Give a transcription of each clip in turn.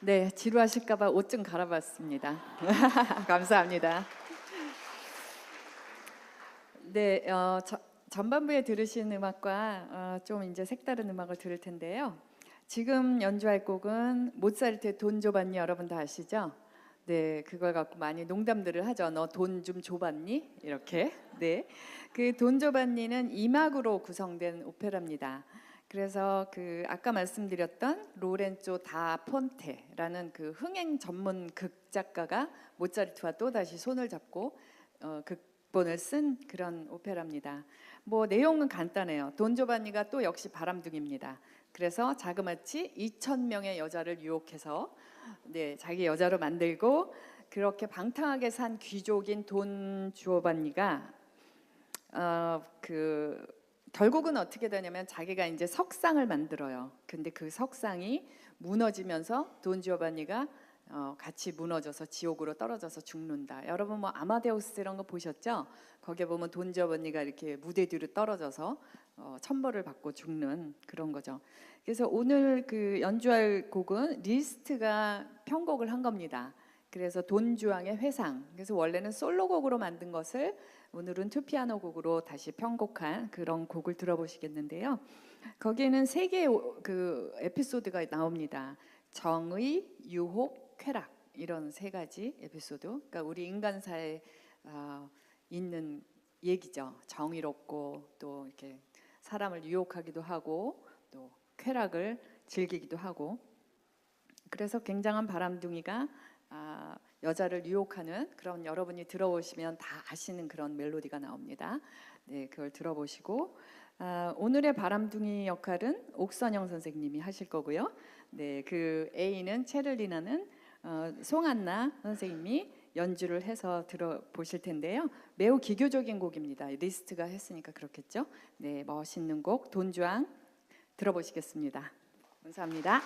네, 지루하실까봐 옷 좀 갈아봤습니다. 감사합니다. 네, 전반부에 들으신 음악과 좀 이제 색다른 음악을 들을 텐데요. 지금 연주할 곡은 모차르트의 돈 조반니 여러분 다 아시죠? 네, 그걸 갖고 많이 농담들을 하죠. 너 돈 좀 줘봤니? 이렇게. 네, 그 돈 조반니는 2막으로 구성된 오페라입니다. 그래서 그 아까 말씀드렸던 로렌조 다 폰테라는 그 흥행 전문 극 작가가 모차르트와 또 다시 손을 잡고 극본을 쓴 그런 오페라입니다. 뭐 내용은 간단해요. 돈 조반니가 또 역시 바람둥이입니다. 그래서 자그마치 2,000명의 여자를 유혹해서 자기 여자로 만들고 그렇게 방탕하게 산 귀족인 돈 주오반니가 결국은 어떻게 되냐면 자기가 이제 석상을 만들어요. 근데 그 석상이 무너지면서 돈 지오반니가 같이 무너져서 지옥으로 떨어져서 죽는다. 여러분 뭐 아마데우스 이런 거 보셨죠? 거기에 보면 돈 지오반니가 이렇게 무대 뒤로 떨어져서 천벌을 받고 죽는 그런 거죠. 그래서 오늘 그 연주할 곡은 리스트가 편곡을 한 겁니다. 그래서 돈 주왕의 회상. 그래서 원래는 솔로곡으로 만든 것을 오늘은 투피아노 곡으로 다시 편곡한 그런 곡을 들어보시겠는데요. 거기에는 세 개의 그 에피소드가 나옵니다. 정의, 유혹, 쾌락 이런 세 가지 에피소드. 그러니까 우리 인간사에 있는 얘기죠. 정의롭고 또 이렇게 사람을 유혹하기도 하고 또 쾌락을 즐기기도 하고. 그래서 굉장한 바람둥이가 여자를 유혹하는 그런 여러분이 들어보시면 다 아시는 그런 멜로디가 나옵니다. 네, 그걸 들어보시고 오늘의 바람둥이 역할은 옥선영 선생님이 하실 거고요. 네, 그 A는 체를리나는 송한나 선생님이 연주를 해서 들어보실 텐데요. 매우 기교적인 곡입니다. 리스트가 했으니까 그렇겠죠. 네, 멋있는 곡 돈주왕 들어보시겠습니다. 감사합니다.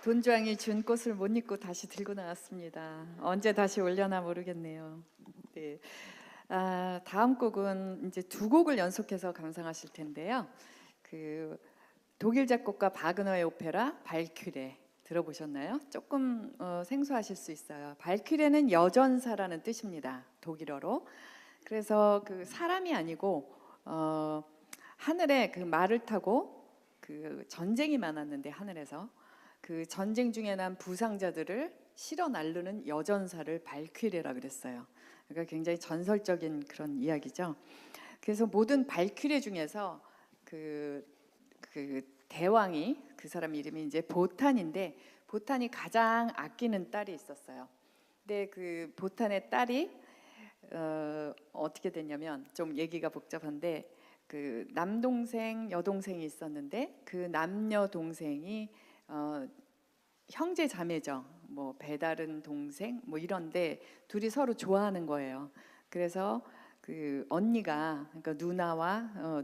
돈주왕이 준 꽃을 못 입고 다시 들고 나왔습니다. 언제 다시 올려나 모르겠네요. 네. 다음 곡은 이제 두 곡을 연속해서 감상하실 텐데요. 그 독일 작곡가 바그너의 오페라 발퀴레 들어보셨나요? 조금 생소하실 수 있어요. 발퀴레는 여전사라는 뜻입니다. 독일어로. 그래서 그 사람이 아니고 하늘에 그 말을 타고 그 전쟁이 많았는데 하늘에서 그 전쟁 중에 난 부상자들을 실어 나르는 여전사를 발퀴레라 그랬어요. 그러니까 굉장히 전설적인 그런 이야기죠. 그래서 모든 발퀴레 중에서 그 대왕이 그 사람 이름이 이제 보탄인데 보탄이 가장 아끼는 딸이 있었어요. 근데 그 보탄의 딸이 어떻게 됐냐면 좀 얘기가 복잡한데 그 남동생 여동생이 있었는데 그 남녀 동생이 형제 자매죠. 뭐 배다른 동생 뭐 이런데 둘이 서로 좋아하는 거예요. 그래서 그 언니가 그러니까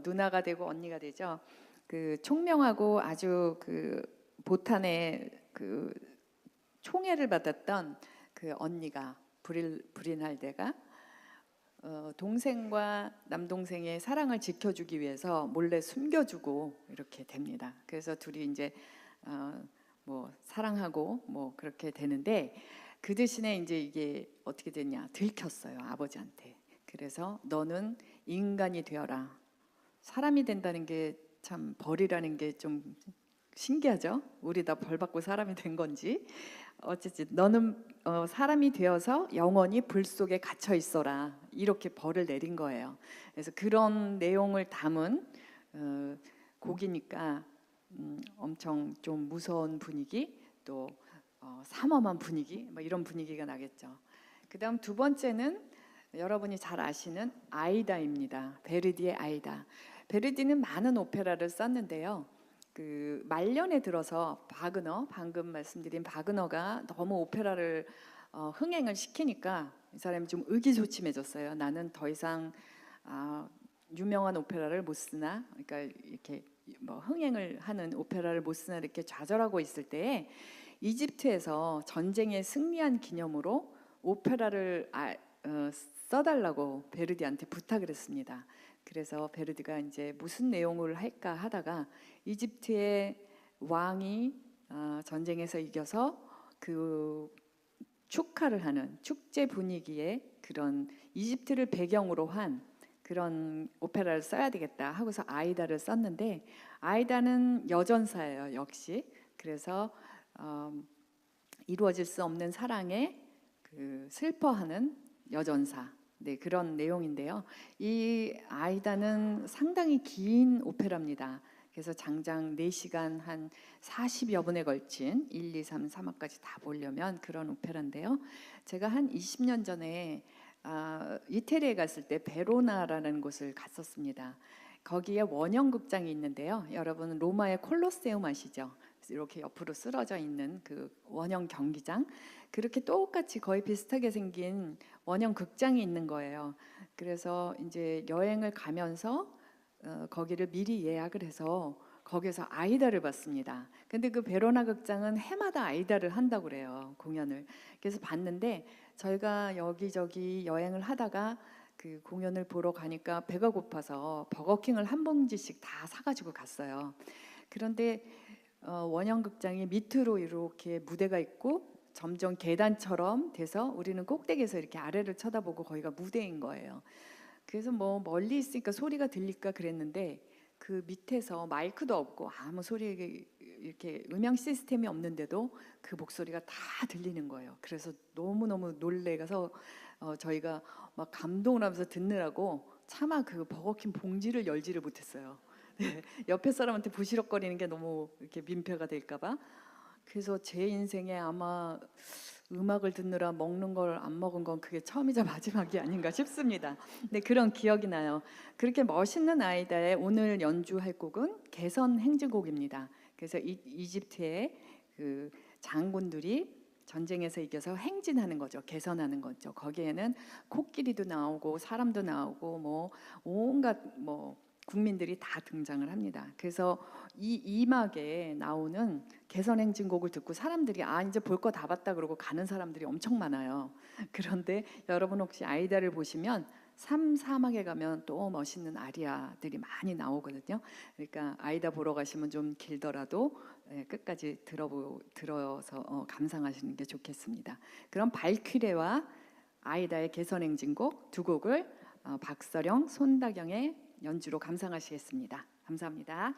누나가 되고 언니가 되죠. 그 총명하고 아주 그 보탄의 그 총애를 받았던 그 언니가 불인할대가 동생과 남동생의 사랑을 지켜주기 위해서 몰래 숨겨주고 이렇게 됩니다. 그래서 둘이 이제 뭐 사랑하고 뭐 그렇게 되는데 그 대신에 이제 이게 어떻게 됐냐 들켰어요 아버지한테. 그래서 너는 인간이 되어라. 사람이 된다는 게 참 벌이라는 게 좀 신기하죠. 우리 다 벌 받고 사람이 된 건지 어쨌든 너는 사람이 되어서 영원히 불 속에 갇혀 있어라 이렇게 벌을 내린 거예요. 그래서 그런 내용을 담은 곡이니까 엄청 좀 무서운 분위기 또 삼엄한 분위기 뭐 이런 분위기가 나겠죠. 그다음 두 번째는 여러분이 잘 아시는 아이다입니다. 베르디의 아이다. 베르디는 많은 오페라를 썼는데요. 그 말년에 들어서 방금 말씀드린 바그너가 너무 오페라를 흥행을 시키니까 이 사람이 좀 의기소침해졌어요. 나는 더 이상 유명한 오페라를 못 쓰나, 그러니까 이렇게 뭐 흥행을 하는 오페라를 못 쓰나 이렇게 좌절하고 있을 때에 이집트에서 전쟁에 승리한 기념으로 오페라를 써달라고 베르디한테 부탁을 했습니다. 그래서 베르디가 이제 무슨 내용을 할까 하다가 이집트의 왕이 전쟁에서 이겨서 그 축하를 하는 축제 분위기의 그런 이집트를 배경으로 한 그런 오페라를 써야 되겠다 하고서 아이다를 썼는데 아이다는 여전사예요 역시. 그래서 이루어질 수 없는 사랑에 그 슬퍼하는 여전사 네 그런 내용인데요. 이 아이다는 상당히 긴 오페라입니다. 그래서 장장 4시간 한 40여 분에 걸친 1, 2, 3, 3화까지 다 보려면 그런 오페라인데요. 제가 한 20년 전에 이태리에 갔을 때 베로나라는 곳을 갔었습니다. 거기에 원형극장이 있는데요. 여러분 로마의 콜로세움 아시죠? 이렇게 옆으로 쓰러져 있는 그 원형 경기장 그렇게 똑같이 거의 비슷하게 생긴 원형 극장이 있는 거예요. 그래서 이제 여행을 가면서 거기를 미리 예약을 해서 거기서 아이다를 봤습니다. 근데 그 베로나 극장은 해마다 아이다를 한다고 그래요 공연을. 그래서 봤는데 저희가 여기저기 여행을 하다가 그 공연을 보러 가니까 배가 고파서 버거킹을 한 봉지씩 다 사가지고 갔어요. 그런데 원형극장이 밑으로 이렇게 무대가 있고 점점 계단처럼 돼서 우리는 꼭대기에서 이렇게 아래를 쳐다보고 거기가 무대인 거예요. 그래서 뭐 멀리 있으니까 소리가 들릴까 그랬는데 그 밑에서 마이크도 없고 아무 소리 이렇게 음향 시스템이 없는데도 그 목소리가 다 들리는 거예요. 그래서 너무너무 놀래가서 저희가 막 감동을 하면서 듣느라고 차마 그 버거킹 봉지를 열지를 못했어요. 네, 옆에 사람한테 부시럭거리는 게 너무 이렇게 민폐가 될까봐. 그래서 제 인생에 아마 음악을 듣느라 먹는 걸 안 먹은 건 그게 처음이자 마지막이 아닌가 싶습니다. 네, 그런 기억이 나요. 그렇게 멋있는 아이다의 오늘 연주할 곡은 개선 행진곡입니다. 그래서 이집트의 그 장군들이 전쟁에서 이겨서 행진하는 거죠. 개선하는 거죠. 거기에는 코끼리도 나오고 사람도 나오고 뭐 온갖 뭐 국민들이 다 등장을 합니다. 그래서 이 이막에 나오는 개선행진곡을 듣고 사람들이 이제 볼 거 다 봤다 그러고 가는 사람들이 엄청 많아요. 그런데 여러분 혹시 아이다를 보시면 3, 4막에 가면 또 멋있는 아리아들이 많이 나오거든요. 그러니까 아이다 보러 가시면 좀 길더라도 끝까지 들어서 감상하시는 게 좋겠습니다. 그럼 발퀴레와 아이다의 개선행진곡 두 곡을 박서령, 손다경의 연주로 감상하시겠습니다. 감사합니다.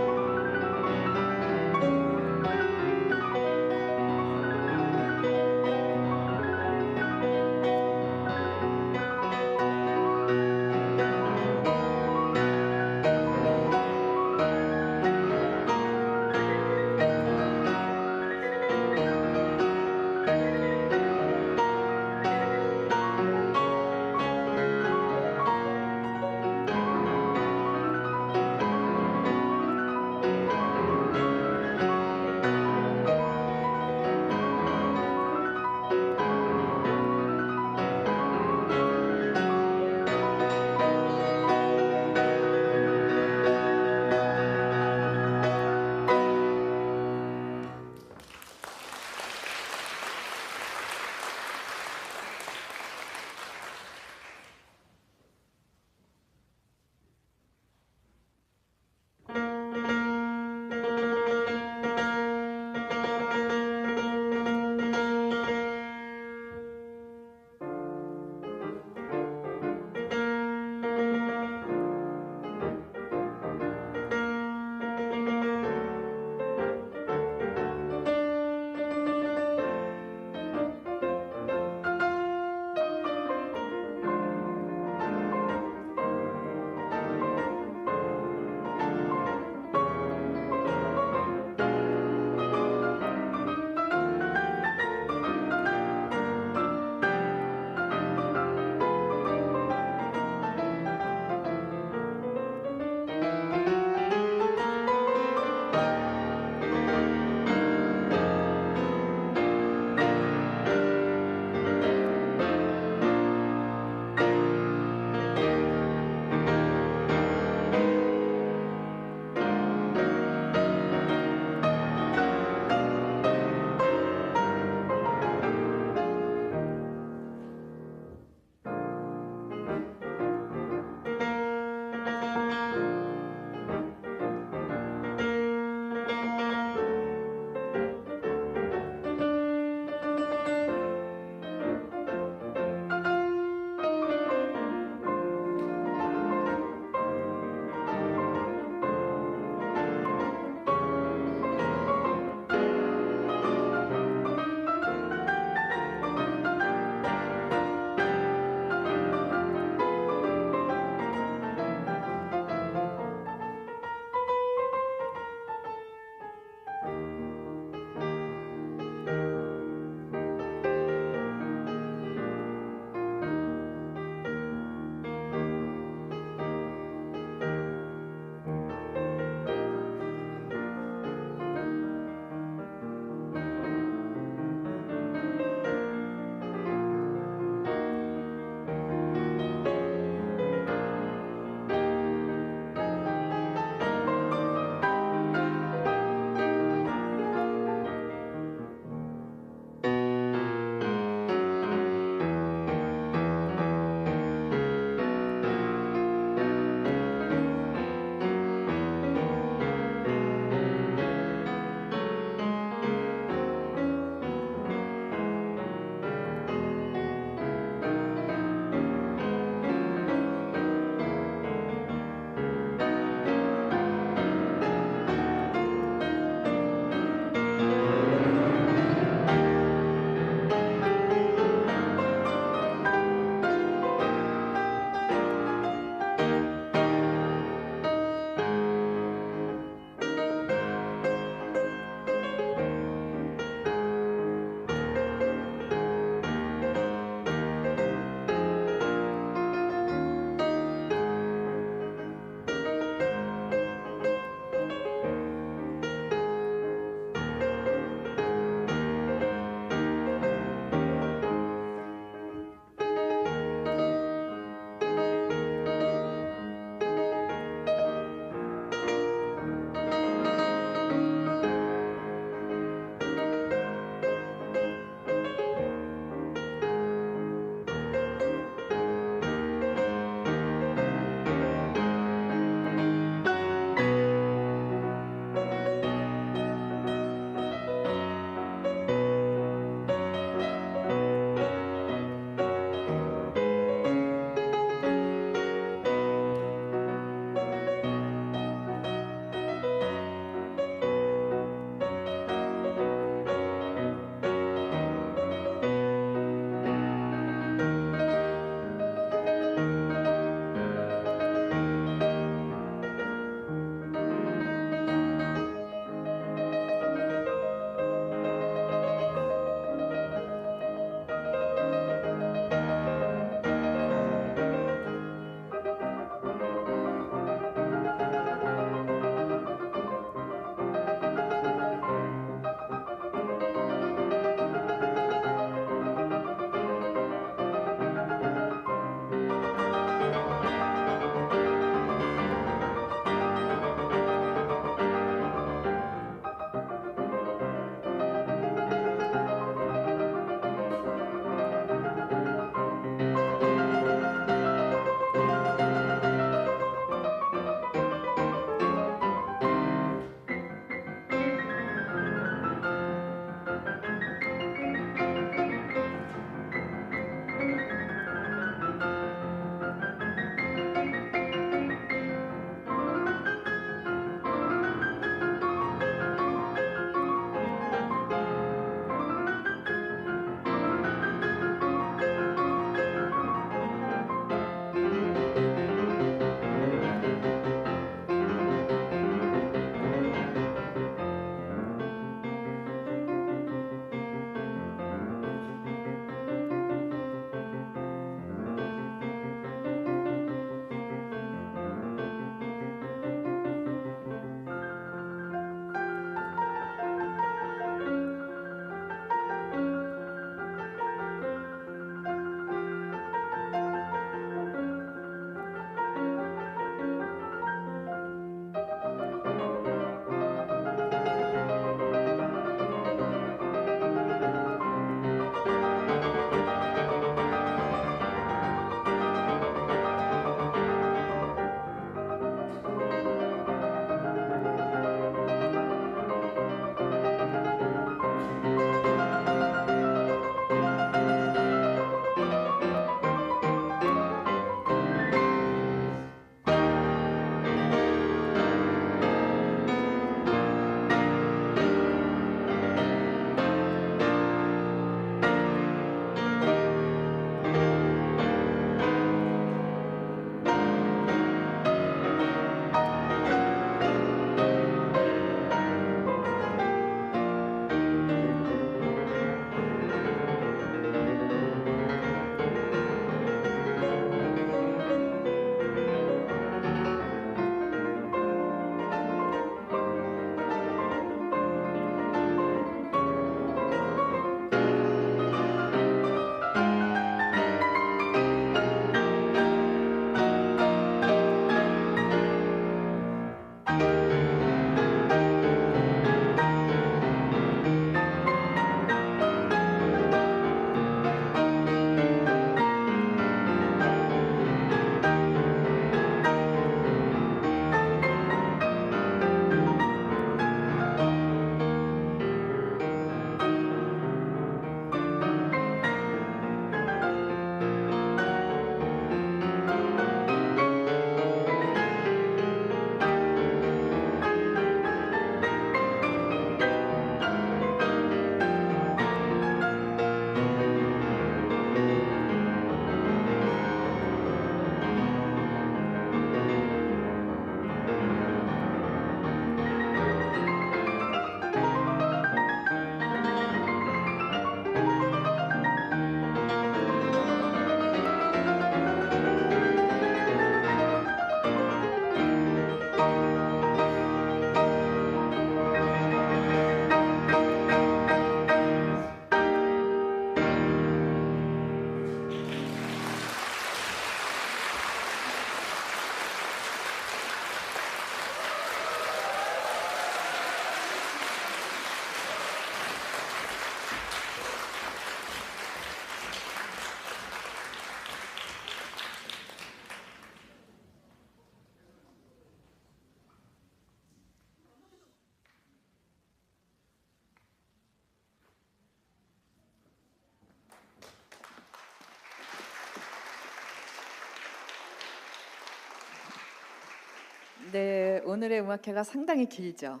네, 오늘의 음악회가 상당히 길죠.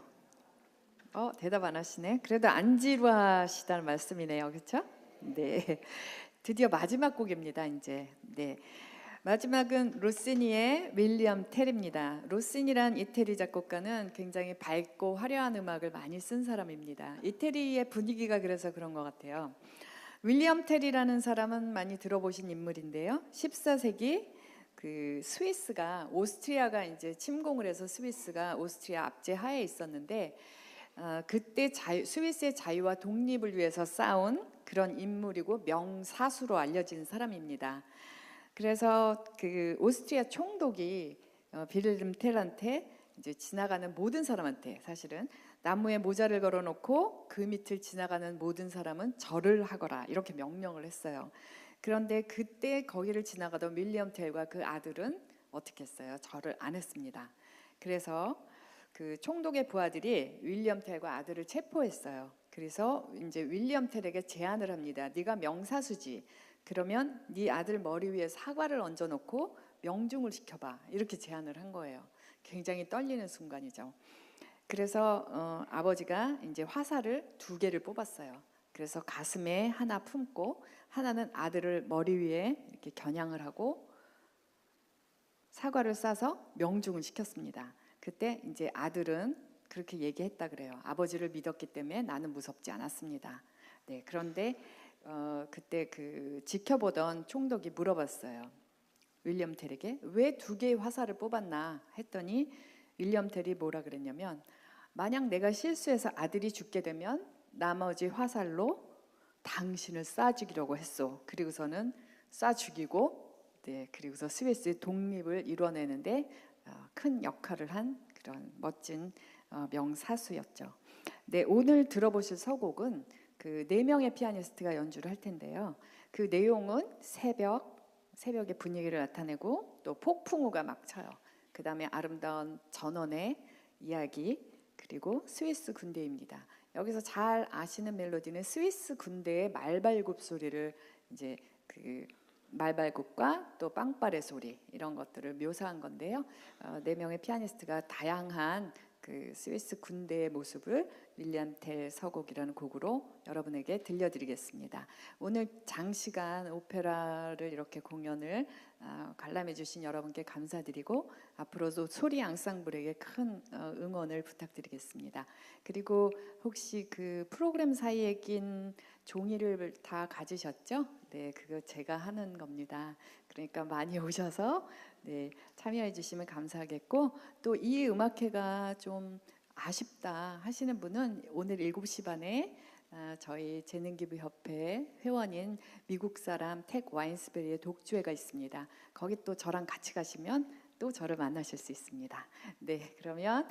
대답 안 하시네. 그래도 안 지루하시다는 말씀이네요. 그렇죠? 네. 드디어 마지막 곡입니다. 이제. 네. 마지막은 로시니의 윌리엄 텔입니다. 로시니란 이태리 작곡가는 굉장히 밝고 화려한 음악을 많이 쓴 사람입니다. 이태리의 분위기가 그래서 그런 것 같아요. 윌리엄 텔이라는 사람은 많이 들어보신 인물인데요. 14세기 그 스위스가 오스트리아가 이제 침공을 해서 스위스가 오스트리아 압제 하에 있었는데 그때 스위스의 자유와 독립을 위해서 싸운 그런 인물이고 명사수로 알려진 사람입니다. 그래서 그 오스트리아 총독이 빌헬름 텔한테 이제 지나가는 모든 사람한테 사실은 나무에 모자를 걸어놓고 그 밑을 지나가는 모든 사람은 절을 하거라 이렇게 명령을 했어요. 그런데 그때 거기를 지나가던 윌리엄 텔과 그 아들은 어떻게 했어요? 절을 안 했습니다. 그래서 그 총독의 부하들이 윌리엄 텔과 아들을 체포했어요. 그래서 이제 윌리엄 텔에게 제안을 합니다. 네가 명사수지. 그러면 네 아들 머리 위에 사과를 얹어놓고 명중을 시켜봐. 이렇게 제안을 한 거예요. 굉장히 떨리는 순간이죠. 그래서 아버지가 이제 화살을 2개를 뽑았어요. 그래서 가슴에 하나 품고 하나는 아들을 머리 위에 이렇게 겨냥을 하고 사과를 싸서 명중을 시켰습니다. 그때 이제 아들은 그렇게 얘기했다 그래요. 아버지를 믿었기 때문에 나는 무섭지 않았습니다. 네, 그런데 그때 그 지켜보던 총독이 물어봤어요. 윌리엄 텔에게 왜 2개의 화살을 뽑았나 했더니 윌리엄 텔이 뭐라 그랬냐면 만약 내가 실수해서 아들이 죽게 되면 나머지 화살로 당신을 쏴 죽이려고 했소. 그리고서는 쏴 죽이고 그리고서 스위스의 독립을 이뤄내는데 큰 역할을 한 그런 멋진 명사수였죠. 네, 오늘 들어보실 서곡은 그 4명의 피아니스트가 연주를 할 텐데요. 그 내용은 새벽의 분위기를 나타내고 또 폭풍우가 막 쳐요. 그 다음에 아름다운 전원의 이야기 그리고 스위스 군대입니다. 여기서 잘 아시는 멜로디는 스위스 군대의 말발굽 소리를 이제 그 말발굽과 또 빵빠레 소리 이런 것들을 묘사한 건데요. 4명의 피아니스트가 다양한 그 스위스 군대의 모습을 윌리엄 텔 서곡이라는 곡으로 여러분에게 들려드리겠습니다. 오늘 장시간 오페라를 이렇게 공연을 관람해 주신 여러분께 감사드리고 앞으로도 소리 앙상블에게 큰 응원을 부탁드리겠습니다. 그리고 혹시 그 프로그램 사이에 낀 종이를 다 가지셨죠? 네, 그거 제가 하는 겁니다. 그러니까 많이 오셔서 참여해 주시면 감사하겠고 또 이 음악회가 좀 아쉽다 하시는 분은 오늘 7시 반에 저희 재능기부협회 회원인 미국 사람 텍 와인스베리의 독주회가 있습니다. 거기 또 저랑 같이 가시면 또 저를 만나실 수 있습니다. 네, 그러면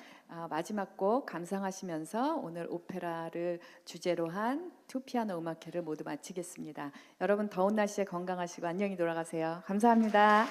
마지막 곡 감상하시면서 오늘 오페라를 주제로 한 투피아노 음악회를 모두 마치겠습니다. 여러분 더운 날씨에 건강하시고 안녕히 돌아가세요. 감사합니다.